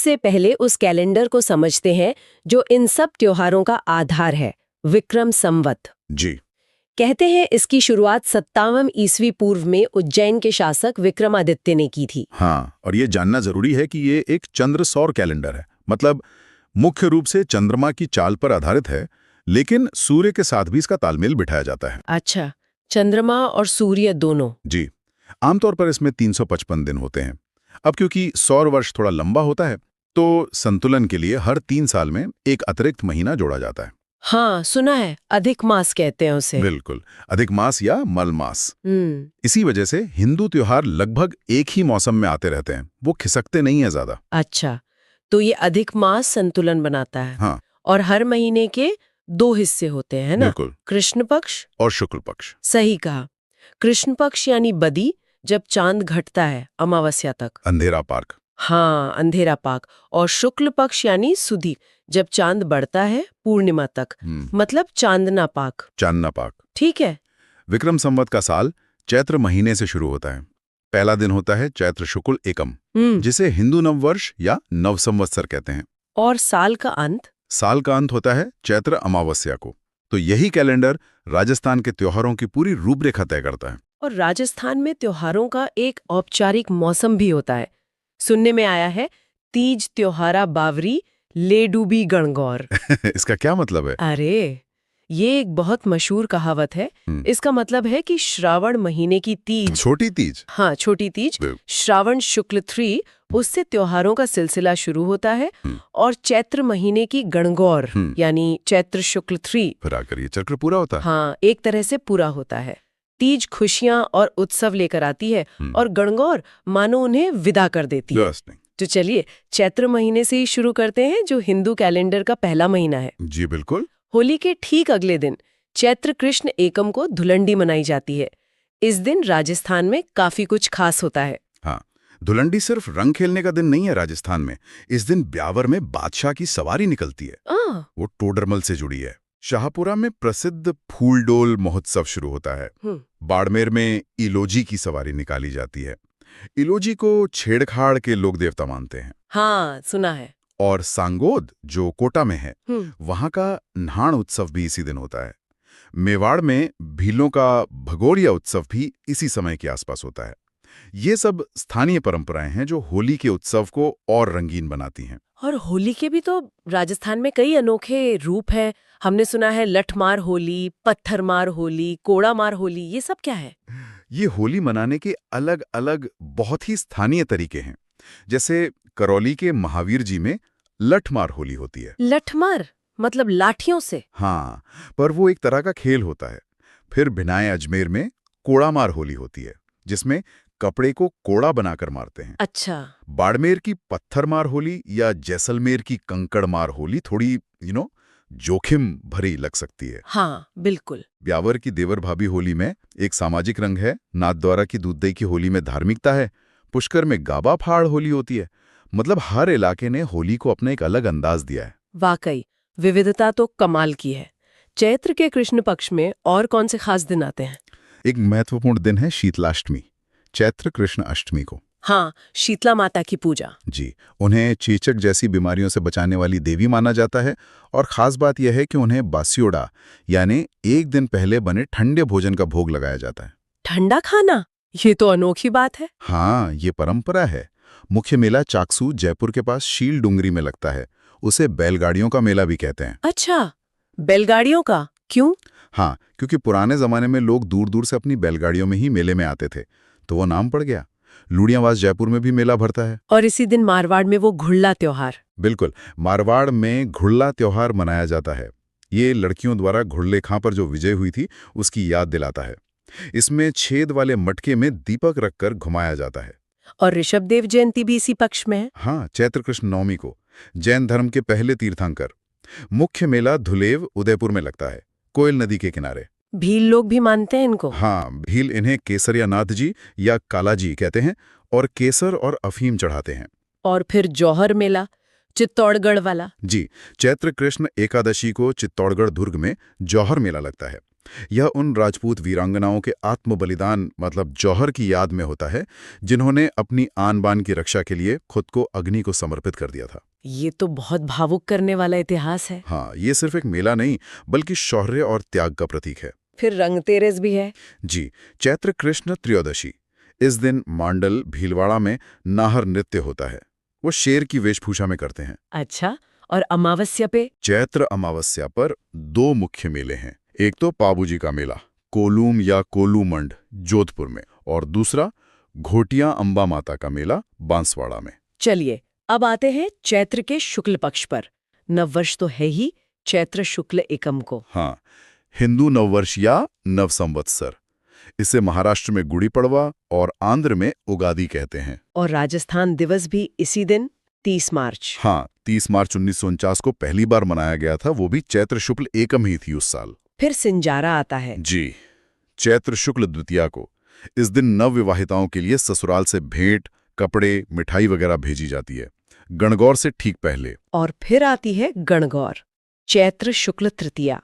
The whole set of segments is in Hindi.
सबसे पहले उस कैलेंडर को समझते हैं जो इन सब त्योहारों का आधार है, विक्रम संवत। जी। कहते हैं इसकी शुरुआत 57 ईस्वी पूर्व में उज्जैन के शासक विक्रमादित्य ने की थी। हाँ, और ये जानना जरूरी है कि ये एक चंद्र सौर कैलेंडर है, मतलब मुख्य रूप से चंद्रमा की चाल पर आधारित है, लेकिन सूर्य के साथ भी इसका तालमेल बिठाया जाता है। अच्छा, चंद्रमा और सूर्य दोनों। जी। आमतौर पर इसमें 355 दिन होते हैं। अब क्योंकि सौर वर्ष थोड़ा लंबा होता है, तो संतुलन के लिए हर 3 साल में एक अतिरिक्त महीना जोड़ा जाता है। हाँ, सुना है, अधिक मास कहते हैं उसे। बिल्कुल, अधिक मास या मल मास। इसी वजह से हिंदू त्योहार लगभग एक ही मौसम में आते रहते हैं, वो खिसकते नहीं है ज्यादा। अच्छा, तो ये अधिक मास संतुलन बनाता है। हाँ। और हर महीने के 2 हिस्से होते हैं, है ना? बिल्कुल। कृष्ण पक्ष और शुक्ल पक्ष। सही कहा। कृष्ण पक्ष यानी बदी, जब चांद घटता है अमावस्या तक। अंधेरा पार्क। हाँ, अंधेरा पाक। और शुक्ल पक्ष यानी सुधी, जब चांद बढ़ता है पूर्णिमा तक, मतलब चांदना पाक। चांदना पाक। ठीक है। विक्रम संवत का साल चैत्र महीने से शुरू होता है। पहला दिन होता है चैत्र शुक्ल एकम, जिसे हिंदू नववर्ष या नव संवत्सर कहते हैं। और साल का अंत होता है चैत्र अमावस्या को। तो यही कैलेंडर राजस्थान के त्योहारों की पूरी रूपरेखा तय करता है। और राजस्थान में त्योहारों का एक औपचारिक मौसम भी होता है। सुनने में आया है, तीज त्योहारा बावरी ले डूबी गणगौर। इसका क्या मतलब है? अरे, ये एक बहुत मशहूर कहावत है। इसका मतलब है कि श्रावण महीने की तीज, छोटी तीज। हाँ, छोटी तीज, श्रावण शुक्ल 3, उससे त्योहारों का सिलसिला शुरू होता है। और चैत्र महीने की गणगौर यानी चैत्र शुक्ल 3 फिर आकर ये चक्र पूरा होता है। हाँ, एक तरह से पूरा होता है। तीज खुशियां और उत्सव लेकर आती है, और गणगौर मानो उन्हें विदा कर देती है। तो चलिए चैत्र महीने से ही शुरू करते हैं, जो हिंदू कैलेंडर का पहला महीना है। जी बिल्कुल। होली के ठीक अगले दिन चैत्र कृष्ण एकम को धुलंडी मनाई जाती है। इस दिन राजस्थान में काफी कुछ खास होता है। हाँ, धुलंडी सिर्फ रंग खेलने का दिन नहीं है राजस्थान में। इस दिन ब्यावर में बादशाह की सवारी निकलती है। वो टोडरमल से जुड़ी है। शाहपुरा में प्रसिद्ध फूलडोल महोत्सव शुरू होता है। बाड़मेर में इलोजी की सवारी निकाली जाती है। इलोजी को छेड़छाड़ के लोक देवता मानते हैं। हाँ, सुना है। और सांगोद जो कोटा में है, वहां का न्हाण उत्सव भी इसी दिन होता है। मेवाड़ में भीलों का भगोरिया उत्सव भी इसी समय के आसपास होता है। ये सब स्थानीय परंपराएं हैं जो होली के उत्सव को और रंगीन बनाती हैं। और होली के भी तो राजस्थान में कई अनोखे रूप हैं। हमने सुना है लठमार होली, पत्थरमार होली, कोड़ामार होली, ये सब क्या है? ये होली मनाने के अलग अलग बहुत ही स्थानीय तरीके हैं। जैसे करौली के महावीर जी में लठमार होली होती है। लठमार मतलब लाठियों से? हाँ, पर वो एक तरह का खेल होता है। फिर भिनाए अजमेर में कोड़ामार होली होती है, जिसमें कपड़े को कोड़ा बनाकर मारते हैं। अच्छा। बाड़मेर की पत्थरमार होली या जैसलमेर की कंकड़मार होली थोड़ी जोखिम भरी लग सकती है। हाँ, बिल्कुल। ब्यावर की देवर भाभी होली में एक सामाजिक रंग है। नाथद्वारा की दूधदही की होली में धार्मिकता है। पुष्कर में गाबा फाड़ होली होती है। मतलब हर इलाके ने होली को अपना एक अलग अंदाज दिया है। वाकई विविधता तो कमाल की है। चैत्र के कृष्ण पक्ष में और कौन से खास दिन आते हैं? एक महत्वपूर्ण दिन है शीतलाष्टमी, चैत्र कृष्ण अष्टमी को। हाँ, शीतला माता की पूजा। जी, उन्हें चेचक जैसी बीमारियों से बचाने वाली देवी माना जाता है। और खास बात यह है कि उन्हें बासियोडा यानी एक दिन पहले बने ठंडे भोजन का भोग लगाया जाता है। ठंडा खाना, ये तो अनोखी बात है। हाँ, ये परंपरा है। मुख्य मेला चाकसू जयपुर के पास शील डुंगरी में लगता है। उसे बैलगाड़ियों का मेला भी कहते हैं। अच्छा, बैलगाड़ियों का क्यों? हाँ, क्योंकि पुराने जमाने में लोग दूर दूर से अपनी बैलगाड़ियों में ही मेले में आते थे, तो वो नाम पड़ गया। लुडियावास जयपुर में भी मेला भरता है। और इसी दिन मारवाड़ में वो घुड़ला त्योहार। बिल्कुल, मारवाड़ में घुड़ला त्योहार मनाया जाता है। ये लड़कियों द्वारा घुड़ले खां पर जो विजय हुई थी उसकी याद दिलाता है। इसमें छेद वाले मटके में दीपक रखकर घुमाया जाता है। और ऋषभदेव जयंती भी इसी पक्ष में है। हाँ, चैत्र कृष्ण नवमी को जैन धर्म के पहले तीर्थंकर। मुख्य मेला धुलेव उदयपुर में लगता है, कोयल नदी के किनारे। भील लोग भी मानते हैं इनको। हाँ, भील इन्हें केसरिया नाथ जी या कालाजी कहते हैं और केसर और अफीम चढ़ाते हैं। और फिर जौहर मेला, चित्तौड़गढ़ वाला। जी, चैत्र कृष्ण एकादशी को चित्तौड़गढ़ दुर्ग में जौहर मेला लगता है। यह उन राजपूत वीरांगनाओं के आत्म बलिदान मतलब जौहर की याद में होता है, जिन्होंने अपनी आन बान की रक्षा के लिए खुद को अग्नि को समर्पित कर दिया था। ये तो बहुत भावुक करने वाला इतिहास है। हाँ, ये सिर्फ एक मेला नहीं बल्कि शौर्य और त्याग का प्रतीक है। फिर रंगतेरस भी है। जी, चैत्र कृष्ण त्रयोदशी। इस दिन मांडल भीलवाड़ा में नाहर नृत्य होता है। वो शेर की वेशभूषा में करते हैं। अच्छा, और अमावस्या पे? चैत्र अमावस्या पर 2 मुख्य मेले हैं। एक तो पाबूजी का मेला कोलूम या कोलूमंड जोधपुर में, और दूसरा घोटिया अंबा माता का मेला बांसवाड़ा में। चलिए अब आते हैं चैत्र के शुक्ल पक्ष पर। नववर्ष तो है ही चैत्र शुक्ल एकम को। हाँ, हिंदू नववर्ष या नव संवत्सर। इसे महाराष्ट्र में गुड़ी पड़वा और आंध्र में उगादी कहते हैं। और राजस्थान दिवस भी इसी दिन 30 मार्च। हाँ, 30 मार्च 1949 को पहली बार मनाया गया था, वो भी चैत्र शुक्ल एकम ही थी उस साल। फिर सिंजारा आता है। जी, चैत्र शुक्ल द्वितीया को। इस दिन नवविवाहिताओं के लिए ससुराल से भेंट, कपड़े, मिठाई वगैरह भेजी जाती है, गणगौर से ठीक पहले। और फिर आती है गणगौर, चैत्र शुक्ल तृतीया।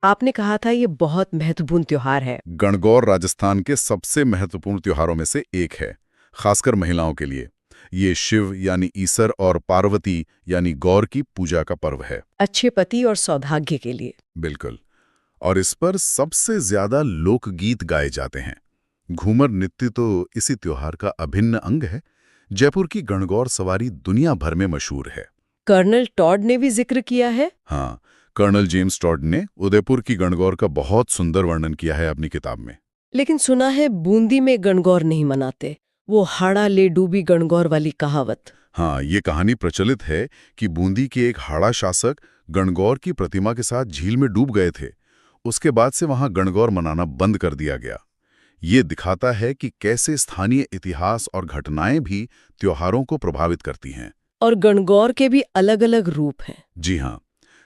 आपने कहा था ये बहुत महत्वपूर्ण त्योहार है। गणगौर राजस्थान के सबसे महत्वपूर्ण त्योहारों में से एक है, खासकर महिलाओं के लिए। ये शिव यानी ईसर और पार्वती यानी गौर की पूजा का पर्व है। अच्छे पति और सौभाग्य के लिए। बिल्कुल। और इस पर सबसे ज्यादा लोकगीत गाए जाते हैं। घूमर नृत्य तो इसी त्योहार का अभिन्न अंग है। जयपुर की गणगौर सवारी दुनिया भर में मशहूर है। कर्नल टॉड ने भी जिक्र किया है। हाँ, कर्नल जेम्स टॉड ने उदयपुर की गणगौर का बहुत सुंदर वर्णन किया है अपनी किताब में। लेकिन सुना है बूंदी में गणगौर नहीं मनाते, वो हाड़ा ले डूबी गणगौर वाली कहावत। हाँ, ये कहानी प्रचलित है कि बूंदी के एक हाड़ा शासक गणगौर की प्रतिमा के साथ झील में डूब गए थे। उसके बाद से वहां गणगौर मनाना बंद कर दिया गया। ये दिखाता है कि कैसे स्थानीय इतिहास और घटनाएं भी त्योहारों को प्रभावित करती हैं। और गणगौर के भी अलग अलग रूप हैं। जी हाँ,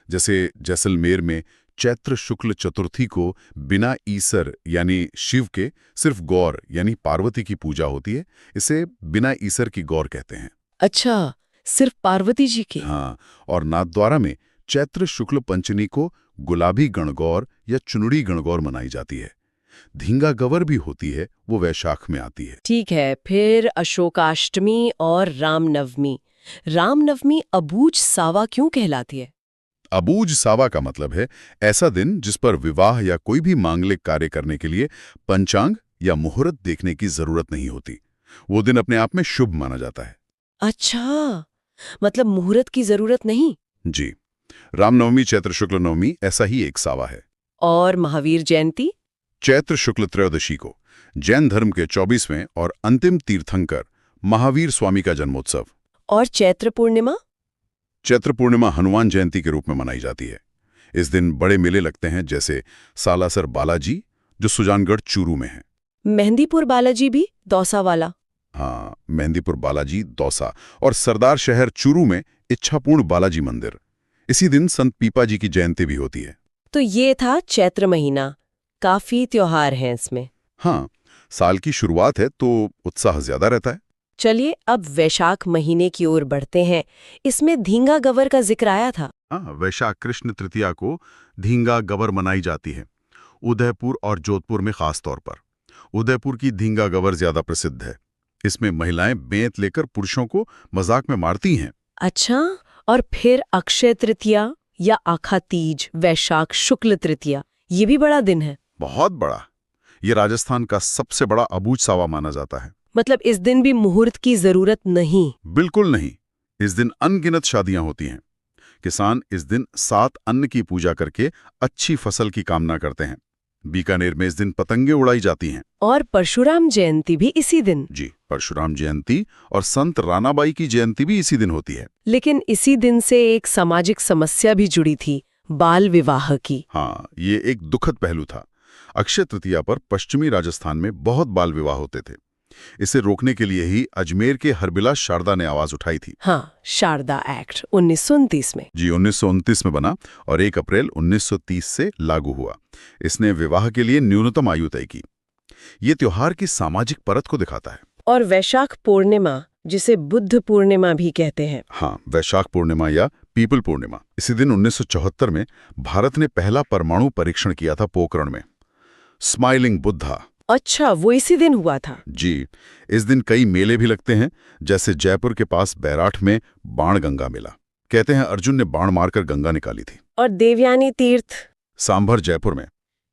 जैसे जैसलमेर में चैत्र शुक्ल चतुर्थी को बिना ईसर यानी शिव के सिर्फ गौर यानी पार्वती की पूजा होती है। इसे बिना ईसर की गौर कहते हैं। अच्छा, सिर्फ पार्वती जी की? हाँ, और नाथद्वारा में चैत्र शुक्ल पंचमी को गुलाबी गणगौर या चुनड़ी गणगौर मनाई जाती है। धींगा गवर भी होती है, वो वैशाख में आती है। ठीक है, फिर अशोकाष्टमी और रामनवमी। रामनवमी अबूझ सावा क्यों कहलाती है? अबूझ सावा का मतलब है ऐसा दिन जिस पर विवाह या कोई भी मांगलिक कार्य करने के लिए पंचांग या मुहूर्त देखने की जरूरत नहीं होती। वो दिन अपने आप में शुभ माना जाता है। अच्छा, मतलब मुहूर्त की जरूरत नहीं। जी, रामनवमी चैत्र शुक्ल नवमी ऐसा ही एक सावा है। और महावीर जयंती? चैत्र शुक्ल त्रयोदशी को जैन धर्म के 24वें और अंतिम तीर्थंकर महावीर स्वामी का जन्मोत्सव। और चैत्र पूर्णिमा? चैत्र पूर्णिमा हनुमान जयंती के रूप में मनाई जाती है। इस दिन बड़े मेले लगते हैं, जैसे सालासर बालाजी जो सुजानगढ़ चूरू में है। मेहंदीपुर बालाजी भी दौसा वाला? हाँ, मेहंदीपुर बालाजी दौसा, और सरदार शहर चूरू में इच्छापूर्ण बालाजी मंदिर। इसी दिन संत पीपा जी की जयंती भी होती है। तो ये था चैत्र महीना। काफी त्योहार हैं इसमें। हाँ, साल की शुरुआत है तो उत्साह ज्यादा रहता है। चलिए अब वैशाख महीने की ओर बढ़ते हैं। इसमें धींगा गवर का जिक्र आया था। हाँ, वैशाख कृष्ण तृतीया को धींगा गवर मनाई जाती है, उदयपुर और जोधपुर में खास तौर पर। उदयपुर की धींगा गवर ज्यादा प्रसिद्ध है। इसमें महिलाएं बेंत लेकर पुरुषों को मजाक में मारती हैं। अच्छा, और फिर अक्षय तृतीया या आखा तीज, वैशाख शुक्ल तृतीया, ये भी बड़ा दिन है। बहुत बड़ा। ये राजस्थान का सबसे बड़ा अबूझ सावा माना जाता है। मतलब इस दिन भी मुहूर्त की जरूरत नहीं? बिल्कुल नहीं। इस दिन अनगिनत शादियां होती हैं। किसान इस दिन 7 अन्न की पूजा करके अच्छी फसल की कामना करते हैं। बीकानेर में इस दिन पतंगे उड़ाई जाती हैं। और परशुराम जयंती भी इसी दिन? जी, परशुराम जयंती और संत रानाबाई की जयंती भी इसी दिन होती है। लेकिन इसी दिन से एक सामाजिक समस्या भी जुड़ी थी, बाल विवाह की। हाँ, ये एक दुखद पहलू था। अक्षय तृतीया पर पश्चिमी राजस्थान में बहुत बाल विवाह होते थे। इसे रोकने के लिए ही अजमेर के हरबिलास शारदा ने आवाज उठाई थी। हाँ, शारदा एक्ट 1929 में। जी, 1929 में बना और 1 अप्रैल 1930 से लागू हुआ। इसने विवाह के लिए न्यूनतम आयु तय की। ये त्योहार की सामाजिक परत को दिखाता है। और वैशाख पूर्णिमा, जिसे बुद्ध पूर्णिमा भी कहते हैं। हाँ, वैशाख पूर्णिमा या पीपल पूर्णिमा। इसी दिन 1974 में भारत ने पहला परमाणु परीक्षण किया था पोखरण में। स्माइलिंग बुद्धा। अच्छा, वो इसी दिन हुआ था। जी, इस दिन कई मेले भी लगते हैं, जैसे जयपुर के पास बैराठ में बाण गंगा मेला। कहते हैं अर्जुन ने बाण मारकर गंगा निकाली थी। और देवयानी तीर्थ? सांभर जयपुर में,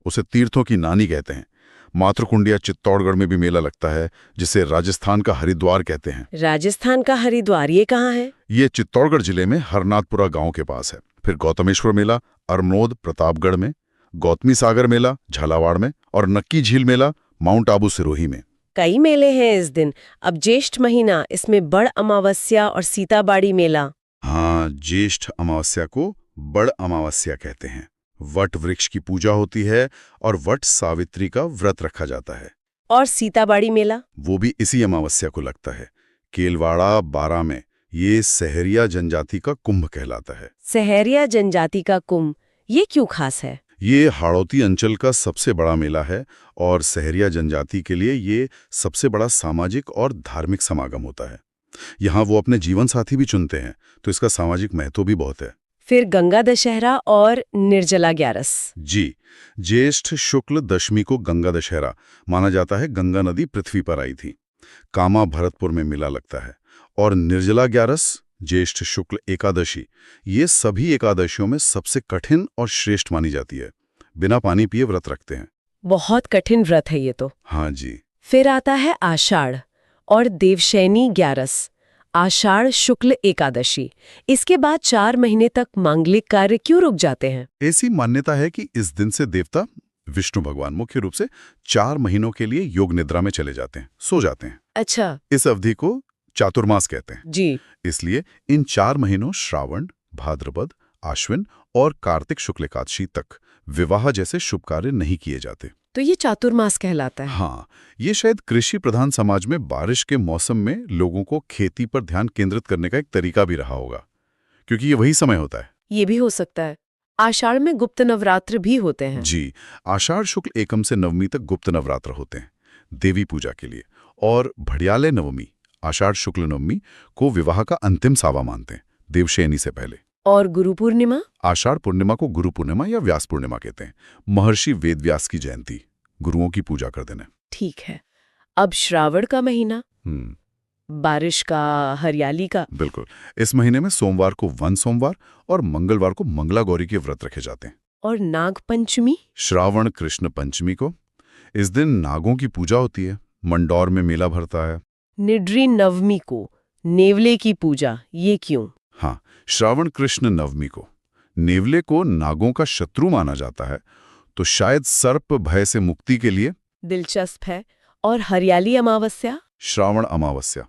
उसे तीर्थों की नानी कहते हैं। मातृकुंडिया चित्तौड़गढ़ में भी मेला लगता है, जिसे राजस्थान का हरिद्वार कहते हैं। राजस्थान का हरिद्वार ये कहाँ है? ये चित्तौड़गढ़ जिले में हरनाथपुरा गांव के पास है। फिर गौतमेश्वर मेला अरनोद प्रतापगढ़ में, गौतमी सागर मेला झालावाड़ में और नक्की झील मेला माउंट आबू सिरोही में। कई मेले हैं इस दिन। अब ज्येष्ठ महीना, इसमें बड़ अमावस्या और सीताबाड़ी मेला। हाँ, ज्येष्ठ अमावस्या को बड़ अमावस्या कहते हैं। वट वृक्ष की पूजा होती है और वट सावित्री का व्रत रखा जाता है। और सीताबाड़ी मेला? वो भी इसी अमावस्या को लगता है। केलवाड़ा 12 में ये सहरिया जनजाति का कुंभ कहलाता है। सहरिया जनजाति का कुंभ, ये क्यों खास है? ये हाड़ौती अंचल का सबसे बड़ा मेला है और सहरिया जनजाति के लिए ये सबसे बड़ा सामाजिक और धार्मिक समागम होता है। यहाँ वो अपने जीवन साथी भी चुनते हैं, तो इसका सामाजिक महत्व भी बहुत है। फिर गंगा दशहरा और निर्जला ग्यारस। जी, ज्येष्ठ शुक्ल दशमी को गंगा दशहरा माना जाता है। गंगा नदी पृथ्वी पर आई थी। कामा भरतपुर में मेला लगता है। और निर्जला ग्यारस, ज्येष्ठ शुक्ल एकादशी, ये सभी एकादशियों में सबसे कठिन और श्रेष्ठ मानी जाती है। बिना पानी पिए व्रत रखते हैं। बहुत कठिन व्रत है ये तो। हाँ जी। फिर आता है आषाढ़ और देवशैनी ग्यारस, आषाढ़ शुक्ल एकादशी। इसके बाद 4 महीने तक मांगलिक कार्य क्यों रुक जाते हैं? ऐसी मान्यता है कि इस दिन से देवता विष्णु भगवान मुख्य रूप से 4 महीनों के लिए योग निद्रा में चले जाते हैं, सो जाते हैं। अच्छा। इस अवधि को चातुर्मास कहते हैं। जी। इसलिए इन 4 महीनों श्रावण, भाद्रपद, आश्विन और कार्तिक शुक्ल एकादशी तक विवाह जैसे शुभ कार्य नहीं किए जाते। तो ये चातुर्मास कहलाता है। हाँ, ये शायद कृषि प्रधान समाज में बारिश के मौसम में लोगों को खेती पर ध्यान केंद्रित करने का एक तरीका भी रहा होगा, क्योंकि ये वही समय होता है। ये भी हो सकता है। आषाढ़ में गुप्त नवरात्र भी होते हैं। जी, आषाढ़ शुक्ल एकम से नवमी तक गुप्त नवरात्र होते हैं देवी पूजा के लिए। और भड़ियाले नवमी, आषाढ़ शुक्ल नवमी को विवाह का अंतिम सावा मानते हैं, देवशयनी से पहले। और गुरु पूर्णिमा? आषाढ़ पूर्णिमा को गुरु पूर्णिमा या व्यास पूर्णिमा कहते हैं। महर्षि वेदव्यास की जयंती, गुरुओं की पूजा कर देना। ठीक है। अब श्रावण का महीना, बारिश का, हरियाली का। बिल्कुल। इस महीने में सोमवार को वन सोमवार और मंगलवार को मंगला गौरी के व्रत रखे जाते हैं। और नाग पंचमी? श्रावण कृष्ण पंचमी को। इस दिन नागों की पूजा होती है, मंडौर में मेला भरता है। निड्री नवमी को नेवले की पूजा, ये क्यों? हाँ, श्रावण कृष्ण नवमी को नेवले को नागों का शत्रु माना जाता है, तो शायद सर्प भय से मुक्ति के लिए। दिलचस्प है। और हरियाली अमावस्या? श्रावण अमावस्या,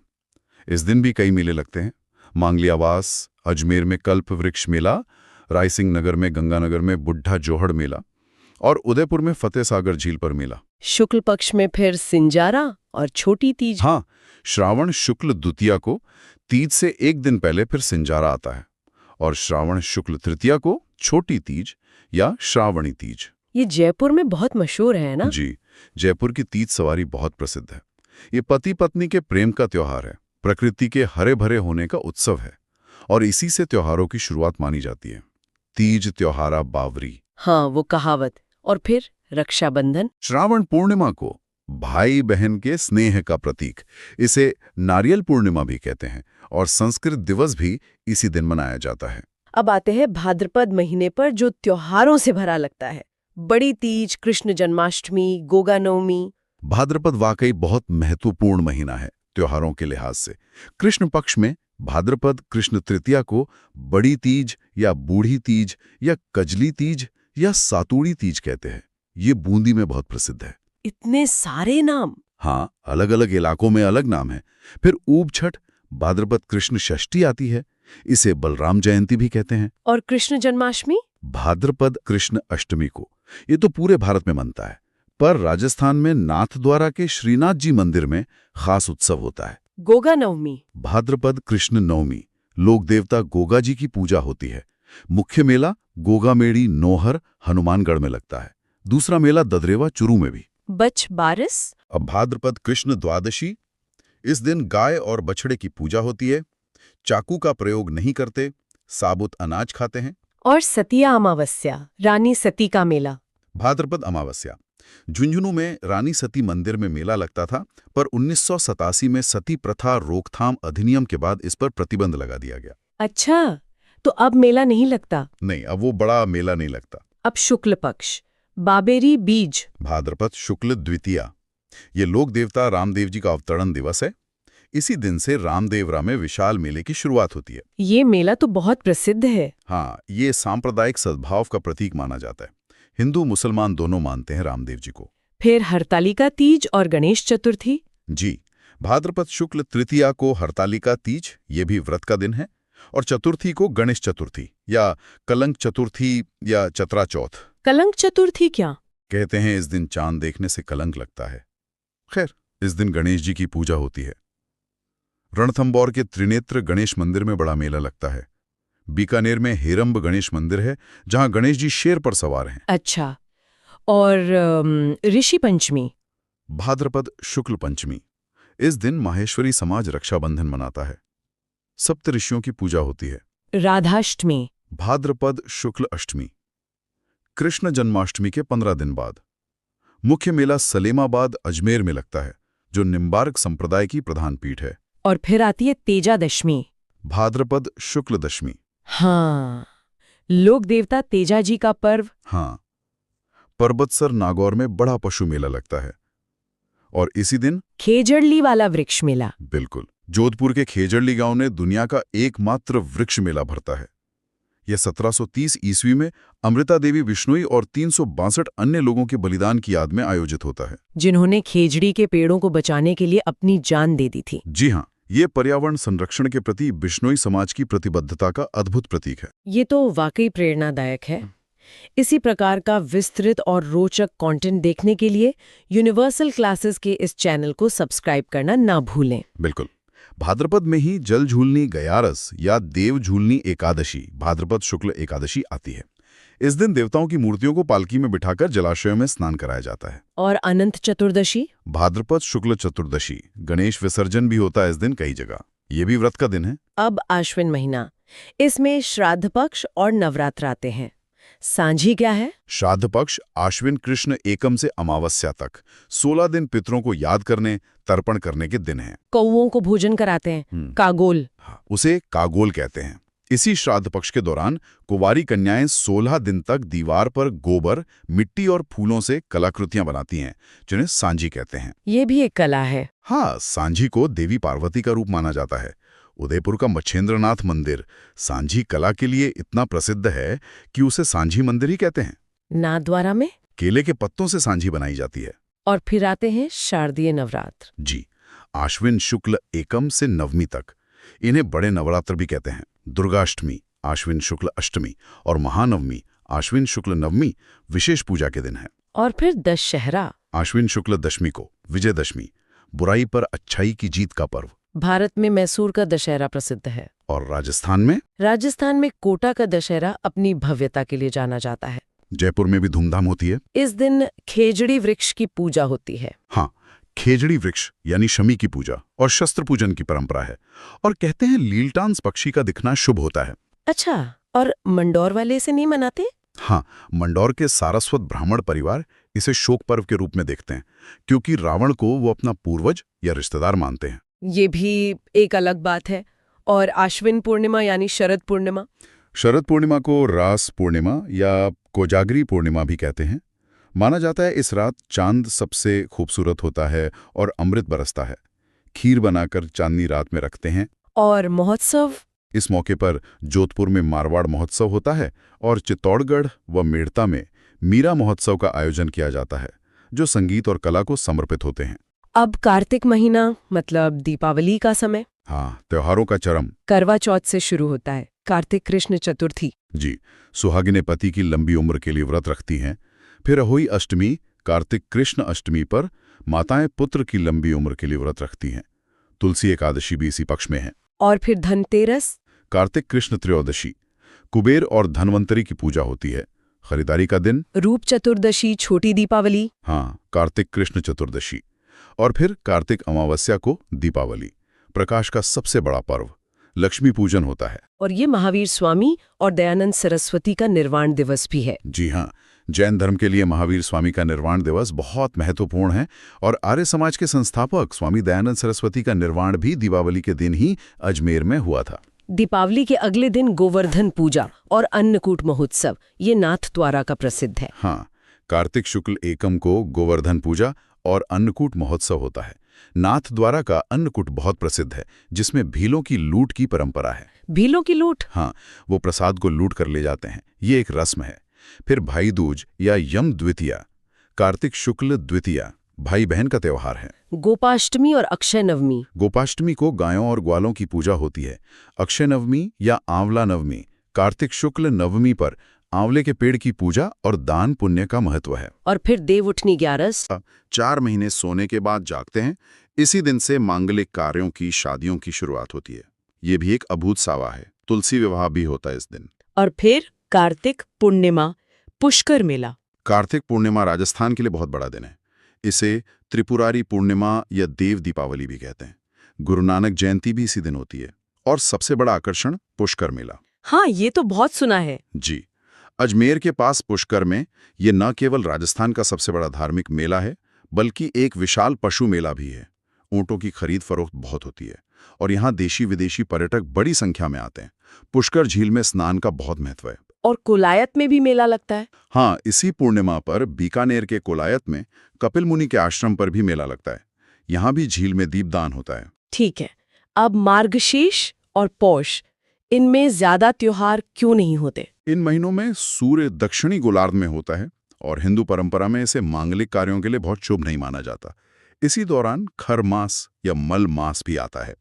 इस दिन भी कई मेले लगते हैं। मांगली आवास, अजमेर में कल्प वृक्ष मेला, रायसिंह नगर में गंगानगर में बुढ़ा जोहड़ मेला और उदयपुर में फतेह सागर झील पर मेला। शुक्ल पक्ष में फिर सिंजारा और छोटी तीज। हाँ, श्रावण शुक्ल द्वितीया को, तीज से एक दिन पहले फिर सिंजारा आता है। और श्रावण शुक्ल तृतीया को छोटी तीज या श्रावणी तीज। ये जयपुर में बहुत मशहूर है ना? जी, जयपुर की तीज सवारी बहुत प्रसिद्ध है। ये पति पत्नी के प्रेम का त्योहार है, प्रकृति के हरे भरे होने का उत्सव है और इसी से त्योहारों की शुरुआत मानी जाती है। तीज त्योहारा बावरी। हाँ, वो कहावत। और फिर रक्षाबंधन? श्रावण पूर्णिमा को भाई बहन के स्नेह का प्रतीक, इसे नारियल पूर्णिमा भी कहते हैं और संस्कृत दिवस भी इसी दिन मनाया जाता है। अब आते हैं भाद्रपद महीने पर, जो त्योहारों से भरा लगता है। बड़ी तीज, कृष्ण जन्माष्टमी, गोगा नवमी। भाद्रपद वाकई बहुत महत्वपूर्ण महीना है त्योहारों के लिहाज से। कृष्ण पक्ष में भाद्रपद कृष्ण तृतीया को बड़ी तीज या बूढ़ी तीज या कजली तीज या सातुड़ी तीज कहते हैं। ये बूंदी में बहुत प्रसिद्ध है। इतने सारे नाम? हाँ, अलग अलग इलाकों में अलग नाम है। फिर ऊब छठ, भाद्रपद कृष्ण षष्ठी आती है, इसे बलराम जयंती भी कहते हैं। और कृष्ण जन्माष्टमी? भाद्रपद कृष्ण अष्टमी को। ये तो पूरे भारत में मनता है, पर राजस्थान में नाथद्वारा के श्रीनाथ जी मंदिर में खास उत्सव होता है। गोगा नवमी? भाद्रपद कृष्ण नवमी, लोक देवता गोगा जी की पूजा होती है। मुख्य मेला गोगा मेड़ी नोहर हनुमानगढ़ में लगता है। दूसरा मेला ददरेवा चुरू में भी। बछ बारिस? अब भाद्रपद कृष्ण द्वादशी, इस दिन गाय और बछड़े की पूजा होती है। चाकू का प्रयोग नहीं करते, साबुत अनाज खाते हैं। और सतिया अमावस्या, रानी सती का मेला? भाद्रपद अमावस्या, झुंझुनू में रानी सती मंदिर में मेला लगता था, पर 1987 में सती प्रथा रोकथाम अधिनियम के बाद इस पर प्रतिबंध लगा दिया गया। अच्छा, तो अब मेला नहीं लगता? नहीं, अब वो बड़ा मेला नहीं लगता। अब शुक्ल पक्ष, बाबेरी बीज, भाद्रपद शुक्ल द्वितीया, ये लोक देवता रामदेव जी का अवतरण दिवस है। इसी दिन से रामदेवरा में विशाल मेले की शुरुआत होती है। ये मेला तो बहुत प्रसिद्ध है। हाँ, ये सांप्रदायिक सद्भाव का प्रतीक माना जाता है। हिंदू मुसलमान दोनों मानते हैं रामदेव जी को। फिर हरतालिका तीज और गणेश चतुर्थी। जी, भाद्रपद शुक्ल तृतीया को हरतालिका तीज, ये भी व्रत का दिन है, और चतुर्थी को गणेश चतुर्थी या कलंक चतुर्थी या चतरा चौथ। कलंक चतुर्थी क्या? कहते हैं इस दिन चांद देखने से कलंक लगता है। खैर, इस दिन गणेश जी की पूजा होती है। रणथंबौर के त्रिनेत्र गणेश मंदिर में बड़ा मेला लगता है। बीकानेर में हेरंब गणेश मंदिर है, जहां गणेश जी शेर पर सवार हैं। अच्छा, और ऋषि पंचमी? भाद्रपद शुक्ल पंचमी, इस दिन माहेश्वरी समाज रक्षाबंधन मनाता है। सप्त ऋषियों की पूजा होती है। राधाष्टमी? भाद्रपद शुक्ल अष्टमी, कृष्ण जन्माष्टमी के 15 दिन बाद। मुख्य मेला सलेमाबाद अजमेर में लगता है, जो निम्बार्क संप्रदाय की प्रधान पीठ है। और फिर आती है तेजा दशमी। भाद्रपद शुक्ल दशमी। हाँ, लोक देवता तेजा जी का पर्व। हाँ, परबतसर नागौर में बड़ा पशु मेला लगता है। और इसी दिन खेजड़ली वाला वृक्ष मेला। बिल्कुल, जोधपुर के खेजड़ली गांव ने दुनिया का एकमात्र वृक्ष मेला भरता है। यह 1730 ईस्वी में अमृता देवी बिश्नोई और 362 अन्य लोगों के बलिदान की याद में आयोजित होता है, जिन्होंने खेजड़ी के पेड़ों को बचाने के लिए अपनी जान दे दी थी। जी हाँ, ये पर्यावरण संरक्षण के प्रति बिश्नोई समाज की प्रतिबद्धता का अद्भुत प्रतीक है। ये तो वाकई प्रेरणादायक है। इसी प्रकार का विस्तृत और रोचक कंटेंट देखने के लिए यूनिवर्सल क्लासेस के इस चैनल को सब्सक्राइब करना ना भूलें। बिल्कुल। भाद्रपद में ही जल झूलनी गयारस या देव झूलनी एकादशी, भाद्रपद शुक्ल एकादशी आती है। इस दिन देवताओं की मूर्तियों को पालकी में बिठाकर जलाशयों में स्नान कराया जाता है। और अनंत चतुर्दशी? भाद्रपद शुक्ल चतुर्दशी, गणेश विसर्जन भी होता है इस दिन कई जगह। ये भी व्रत का दिन है। अब आश्विन महीना, इसमें श्राद्ध पक्ष और नवरात्र आते हैं। सांझी क्या है? श्राद्ध पक्ष आश्विन कृष्ण एकम से अमावस्या तक 16 दिन पितरों को याद करने, तर्पण करने के दिन है। कौओं को भोजन कराते हैं, कागोल। उसे कागोल कहते हैं। इसी श्राद्ध पक्ष के दौरान कुंवारी कन्याएं 16 दिन तक दीवार पर गोबर, मिट्टी और फूलों से कलाकृतियां बनाती हैं, जिन्हें सांझी कहते हैं। ये भी एक कला है। हाँ, सांझी को देवी पार्वती का रूप माना जाता है। उदयपुर का मच्छेंद्रनाथ मंदिर सांझी कला के लिए इतना प्रसिद्ध है कि उसे सांझी मंदिर ही कहते हैं। नाथद्वारा में केले के पत्तों से सांझी बनाई जाती है। और फिर आते हैं शारदीय नवरात्र। जी, आश्विन शुक्ल एकम से नवमी तक। इन्हें बड़े नवरात्र भी कहते हैं। दुर्गाष्टमी, आश्विन शुक्ल अष्टमी और महानवमी, आश्विन शुक्ल नवमी विशेष पूजा के दिन है। और फिर दशहरा, आश्विन शुक्ल दशमी को विजयदशमी, बुराई पर अच्छाई की जीत का पर्व। भारत में मैसूर का दशहरा प्रसिद्ध है। और राजस्थान में? राजस्थान में कोटा का दशहरा अपनी भव्यता के लिए जाना जाता है। जयपुर में भी धूमधाम होती है। इस दिन खेजड़ी वृक्ष की पूजा होती है। हाँ, खेजड़ी वृक्ष यानी शमी की पूजा और शस्त्र पूजन की परंपरा है। और कहते हैं लीलटांस पक्षी का दिखना शुभ होता है। अच्छा, और मंडौर वाले इसे नहीं मनाते? हाँ, मंडौर के सारस्वत ब्राह्मण परिवार इसे शोक पर्व के रूप में देखते हैं, क्योंकि रावण को वो अपना पूर्वज या रिश्तेदार मानते हैं। ये भी एक अलग बात है। और आश्विन पूर्णिमा यानी शरद पूर्णिमा? शरद पूर्णिमा को रास पूर्णिमा या कोजागरी पूर्णिमा भी कहते हैं। माना जाता है इस रात चांद सबसे खूबसूरत होता है और अमृत बरसता है। खीर बनाकर चांदनी रात में रखते हैं। और महोत्सव? इस मौके पर जोधपुर में मारवाड़ महोत्सव होता है और चित्तौड़गढ़ व मेड़ता में मीरा महोत्सव का आयोजन किया जाता है, जो संगीत और कला को समर्पित होते हैं। अब कार्तिक महीना मतलब दीपावली का समय। हाँ, त्योहारों का चरम। करवा चौथ से शुरू होता है, कार्तिक कृष्ण चतुर्थी। जी, सुहागिनें पति की लंबी उम्र के लिए व्रत रखती हैं। फिर अहोई अष्टमी, कार्तिक कृष्ण अष्टमी पर माताएं पुत्र की लंबी उम्र के लिए व्रत रखती हैं। तुलसी एकादशी भी इसी पक्ष में है। और फिर धनतेरस, कार्तिक कृष्ण त्रयोदशी, कुबेर और धनवंतरी की पूजा होती है। खरीदारी का दिन रूप चतुर्दशी, छोटी दीपावली। हाँ, कार्तिक कृष्ण चतुर्दशी। और फिर कार्तिक अमावस्या को दीपावली, प्रकाश का सबसे बड़ा पर्व, लक्ष्मी पूजन होता है। और ये महावीर स्वामी और दयानंद सरस्वती का निर्वाण दिवस भी है। जी हाँ, जैन धर्म के लिए महावीर स्वामी का निर्वाण दिवस बहुत महत्वपूर्ण है और आर्य समाज के संस्थापक स्वामी दयानंद सरस्वती का निर्वाण भी दीपावली के दिन ही अजमेर में हुआ था। दीपावली के अगले दिन गोवर्धन पूजा और अन्नकूट महोत्सव, ये नाथद्वारा का प्रसिद्ध है। हाँ, कार्तिक शुक्ल एकम को गोवर्धन पूजा और अन्नकूट महोत्सव होता है। नाथद्वारा का अन्नकूट बहुत प्रसिद्ध है, जिसमें भीलों की लूट की परंपरा है। भीलों की लूट? हाँ, वो प्रसाद को लूट कर ले जाते हैं, ये एक रस्म है। फिर भाई दूज या यम द्वितीया, कार्तिक शुक्ल द्वितीया, भाई बहन का त्योहार है। गोपाष्टमी और अक्षय नवमी? गोपाष्टमी को गायों और ग्वालों की पूजा होती है। अक्षय नवमी या आंवला नवमी, कार्तिक शुक्ल नवमी पर आंवले के पेड़ की पूजा और दान पुण्य का महत्व है। और फिर देवउठनी 11। 4 महीने सोने के बाद जागते हैं। इसी दिन से मांगलिक कार्यों की, शादियों की शुरुआत होती है। ये भी एक अभूत सावा है। तुलसी विवाह भी होता है इस दिन। और फिर कार्तिक पूर्णिमा, पुष्कर मेला। कार्तिक पूर्णिमा राजस्थान के लिए बहुत बड़ा दिन है। इसे त्रिपुरारी पूर्णिमा या देव दीपावली भी कहते हैं। गुरु नानक जयंती भी इसी दिन होती है। और सबसे बड़ा आकर्षण पुष्कर मेला। हाँ, ये तो बहुत सुना है। जी, अजमेर के पास पुष्कर में ये न केवल राजस्थान का सबसे बड़ा धार्मिक मेला है, बल्कि एक विशाल पशु मेला भी है। ऊँटों की खरीद फरोख्त बहुत होती है और यहाँ देशी विदेशी पर्यटक बड़ी संख्या में आते हैं। पुष्कर झील में स्नान का बहुत महत्व है। और कोलायत में भी मेला लगता है? हाँ, इसी पूर्णिमा पर बीकानेर के कोलायत में कपिल मुनि के आश्रम पर भी मेला लगता है। यहाँ भी झील में दीपदान होता है। ठीक है, अब मार्गशीर्ष और पौष, इनमें ज्यादा त्योहार क्यों नहीं होते? इन महीनों में सूर्य दक्षिणी गोलार्ध में होता है और हिंदू परंपरा में इसे मांगलिक कार्यों के लिए बहुत शुभ नहीं माना जाता। इसी दौरान खर मास या मल मास भी आता है,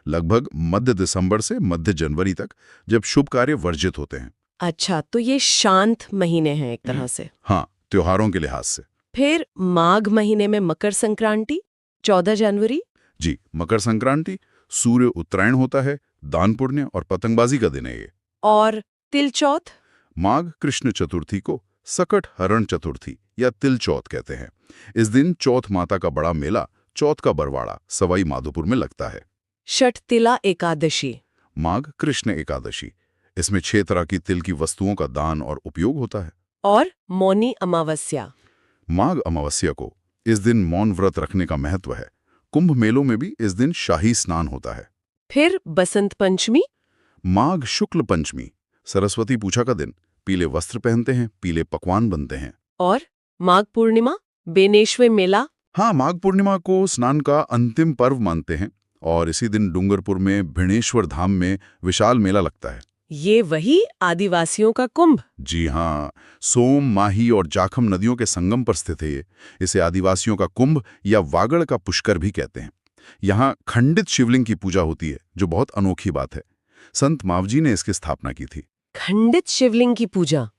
लगभग मध्य दिसंबर से मध्य जनवरी तक, जब शुभ कार्य वर्जित होते हैं। अच्छा, तो ये शांत महीने हैं एक तरह से। हाँ, त्योहारों के लिहाज से। फिर माघ महीने में मकर संक्रांति, 14 जनवरी। जी, मकर संक्रांति सूर्य उत्तरायण होता है, दान पुण्य और पतंगबाजी का दिन है ये। और तिल चौथ? माघ कृष्ण चतुर्थी को सकट हरण चतुर्थी या तिल चौथ कहते हैं। इस दिन चौथ माता का बड़ा मेला, चौथ का बरवाड़ा, सवाई माधोपुर में लगता है। षटतिला एकादशी? माघ कृष्ण एकादशी, इसमें 6 तरह की तिल की वस्तुओं का दान और उपयोग होता है। और मौनी अमावस्या? माघ अमावस्या को इस दिन मौन व्रत रखने का महत्व है। कुंभ मेलों में भी इस दिन शाही स्नान होता है। फिर बसंत पंचमी? माघ शुक्ल पंचमी, सरस्वती पूजा का दिन। पीले वस्त्र पहनते हैं, पीले पकवान बनते हैं। और माघ पूर्णिमा, बेनेश्वर मेला? हाँ, माघ पूर्णिमा को स्नान का अंतिम पर्व मानते हैं और इसी दिन डूंगरपुर में भिणेश्वर धाम में विशाल मेला लगता है। ये वही आदिवासियों का कुंभ? जी हाँ, सोम, माही और जाखम नदियों के संगम पर स्थित है ये। इसे आदिवासियों का कुंभ या वागड़ का पुष्कर भी कहते हैं। यहाँ खंडित शिवलिंग की पूजा होती है, जो बहुत अनोखी बात है। संत मावजी ने इसकी स्थापना की थी। खंडित शिवलिंग की पूजा,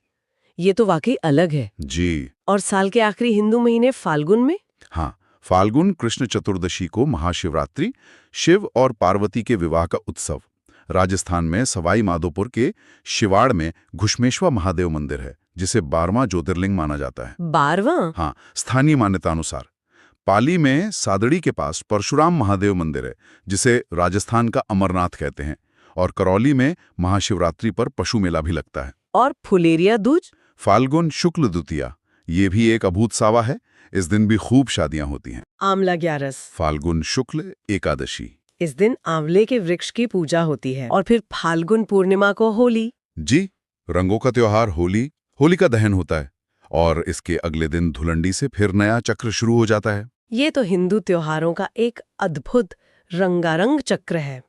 ये तो वाकई अलग है। जी। और साल के आखिरी हिंदू महीने फाल्गुन में? हाँ, फाल्गुन कृष्ण चतुर्दशी को महाशिवरात्रि, शिव और पार्वती के विवाह का उत्सव। राजस्थान में सवाई माधोपुर के शिवाड़ में घुश्मेश्वर महादेव मंदिर है, जिसे 12वां ज्योतिर्लिंग माना जाता है। 12वां? हाँ, स्थानीय मान्यता अनुसार। पाली में सादड़ी के पास परशुराम महादेव मंदिर है, जिसे राजस्थान का अमरनाथ कहते हैं। और करौली में महाशिवरात्रि पर पशु मेला भी लगता है। और फुलेरिया दूज? फाल्गुन शुक्ल द्वितीया, ये भी एक अभूत सावा है। इस दिन भी खूब शादियां होती हैं। आंवला 11। फाल्गुन शुक्ल एकादशी, इस दिन आंवले के वृक्ष की पूजा होती है। और फिर फाल्गुन पूर्णिमा को होली? जी, रंगों का त्योहार होली, होली का दहन होता है और इसके अगले दिन धुलंडी से फिर नया चक्र शुरू हो जाता है। ये तो हिंदू त्योहारों का एक अद्भुत रंगारंग चक्र है।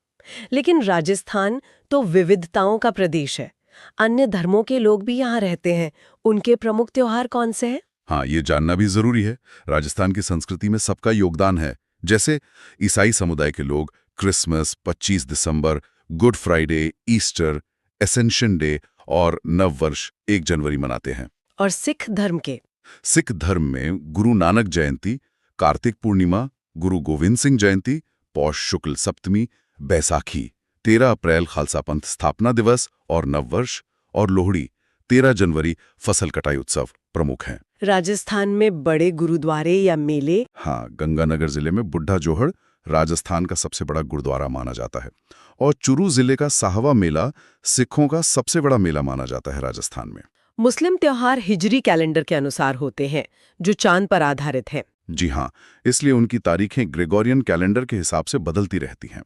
लेकिन राजस्थान तो विविधताओं का प्रदेश है। अन्य धर्मों के लोग भी यहाँ रहते हैं। उनके प्रमुख त्योहार कौन से हैं? हाँ, ये जानना भी जरूरी है। राजस्थान की संस्कृति में सबका योगदान है। जैसे ईसाई समुदाय के लोग क्रिसमस, 25 दिसंबर, Good Friday, Easter, Ascension Day और नववर्ष 1 जनवरी मनाते हैं। और सिख धर्म के? सिख धर्म में गुरु नानक जयंती, कार्तिक पूर्णिमा, गुरु गोविंद सिंह जयंती, पौष शुक्ल सप्तमी, बैसाखी, 13 अप्रैल खालसा पंथ स्थापना दिवस और नववर्ष, और लोहड़ी 13 जनवरी फसल कटाई उत्सव प्रमुख हैं। राजस्थान में बड़े गुरुद्वारे या मेले? हाँ, गंगानगर जिले में बुढ़ा जोहड़ राजस्थान का सबसे बड़ा गुरुद्वारा माना जाता है। और चुरू जिले का साहवा मेला सिखों का सबसे बड़ा मेला माना जाता है राजस्थान में। मुस्लिम त्योहार हिजरी कैलेंडर के अनुसार होते हैं, जो चांद पर आधारित है। जी हाँ, इसलिए उनकी तारीखें ग्रेगोरियन कैलेंडर के हिसाब से बदलती रहती हैं।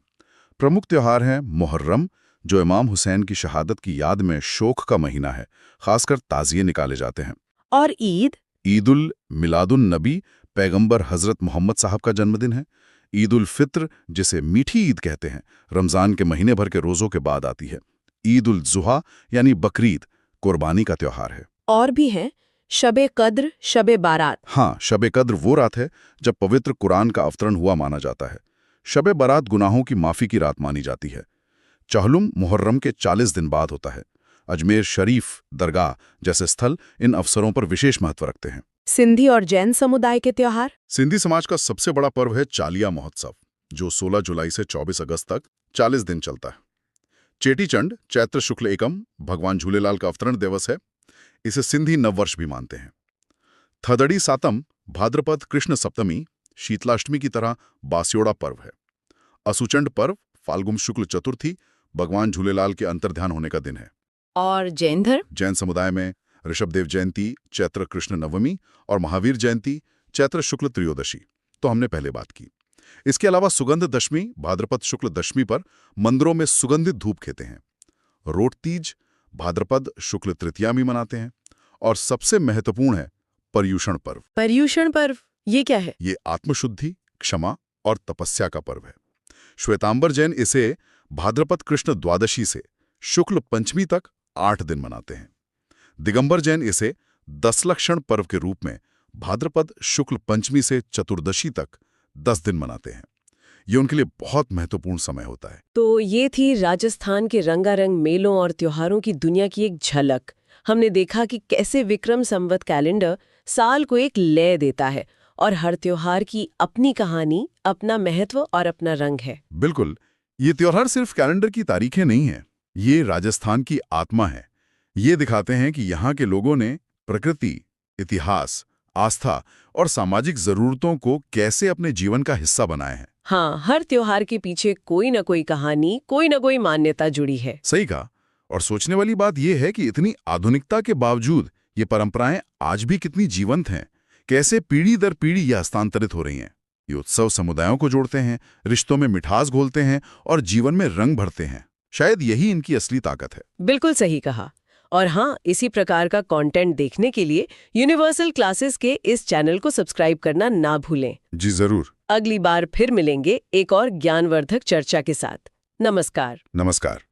प्रमुख त्योहार हैं मुहर्रम, जो इमाम हुसैन की शहादत की याद में शोक का महीना है, खासकर ताज़िये निकाले जाते हैं। और ईद उल मिलादुन नबी, पैगंबर हजरत मोहम्मद साहब का जन्मदिन है। ईद उल फित्र, जिसे मीठी ईद कहते हैं, रमजान के महीने भर के रोजों के बाद आती है। ईद उल जुहा यानी बकरीद, कुर्बानी का त्योहार है। और भी हैं शबे कद्र, शबे बारात। हाँ, शबे कद्र वो रात है जब पवित्र कुरान का अवतरण हुआ माना जाता है। शबे बारात गुनाहों की माफी की रात मानी जाती है। चहलुम मुहर्रम के 40 दिन बाद होता है। अजमेर शरीफ, दरगाह जैसे स्थल इन अवसरों पर विशेष महत्व रखते हैं। सिंधी और जैन समुदाय के त्योहार। सिंधी समाज का सबसे बड़ा पर्व है चालिया महोत्सव, जो 16 जुलाई से 24 अगस्त तक 40 दिन चलता है। चेटीचंड चैत्र शुक्ल एकम, भगवान झूलेलाल का अवतरण दिवस है। इसे सिंधी नववर्ष भी मानते हैं। थदड़ी सातम, भाद्रपद कृष्ण सप्तमी, शीतलाष्टमी की तरह बास्योड़ा पर्व है। असुचंड पर्व फाल्गुन शुक्ल चतुर्थी, भगवान झूलेलाल के अंतर्ध्यान होने का दिन है। और जैन धर्म। जैन समुदाय में ऋषभदेव जयंती चैत्र कृष्ण नवमी और महावीर जयंती चैत्र शुक्ल त्रयोदशी तो हमने पहले बात की। इसके अलावा सुगंध दशमी भाद्रपद शुक्ल दशमी पर मंदिरों में सुगंधित धूप खेते हैं। रोट तीज भाद्रपद शुक्ल तृतीया में मनाते हैं। और सबसे महत्वपूर्ण है पर्युषण पर्व। पर्युषण पर्व ये क्या है? ये आत्मशुद्धि, क्षमा और तपस्या का पर्व है। श्वेतांबर जैन इसे भाद्रपद कृष्ण द्वादशी से शुक्ल पंचमी तक 8 दिन मनाते हैं। दिगंबर जैन इसे दशलक्षण पर्व के रूप में भाद्रपद शुक्ल पंचमी से चतुर्दशी तक 10 दिन मनाते हैं। ये उनके लिए बहुत महत्वपूर्ण समय होता है। तो ये थी राजस्थान के रंगारंग मेलों और त्योहारों की दुनिया की एक झलक। हमने देखा कि कैसे विक्रम संवत कैलेंडर साल को एक लय देता है और हर त्योहार की अपनी कहानी, अपना महत्व और अपना रंग है। बिल्कुल, ये त्योहार सिर्फ कैलेंडर की तारीखें नहीं हैं, ये राजस्थान की आत्मा है। ये दिखाते हैं कि यहाँ के लोगों ने प्रकृति, इतिहास, आस्था और सामाजिक जरूरतों को कैसे अपने जीवन का हिस्सा बनाए हैं। हाँ, हर त्योहार के पीछे कोई न कोई कहानी, कोई न कोई मान्यता जुड़ी है। सही कहा। और सोचने वाली बात यह है कि इतनी आधुनिकता के बावजूद ये परंपराएं आज भी कितनी जीवंत हैं, कैसे पीढ़ी दर पीढ़ी ये हस्तांतरित हो रही हैं। ये उत्सव समुदायों को जोड़ते हैं, रिश्तों में मिठास घोलते हैं और जीवन में रंग भरते हैं। शायद यही इनकी असली ताकत है। बिल्कुल सही कहा। और हाँ, इसी प्रकार का कंटेंट देखने के लिए यूनिवर्सल क्लासेस के इस चैनल को सब्सक्राइब करना ना भूलें। जी जरूर। अगली बार फिर मिलेंगे एक और ज्ञानवर्धक चर्चा के साथ। नमस्कार। नमस्कार।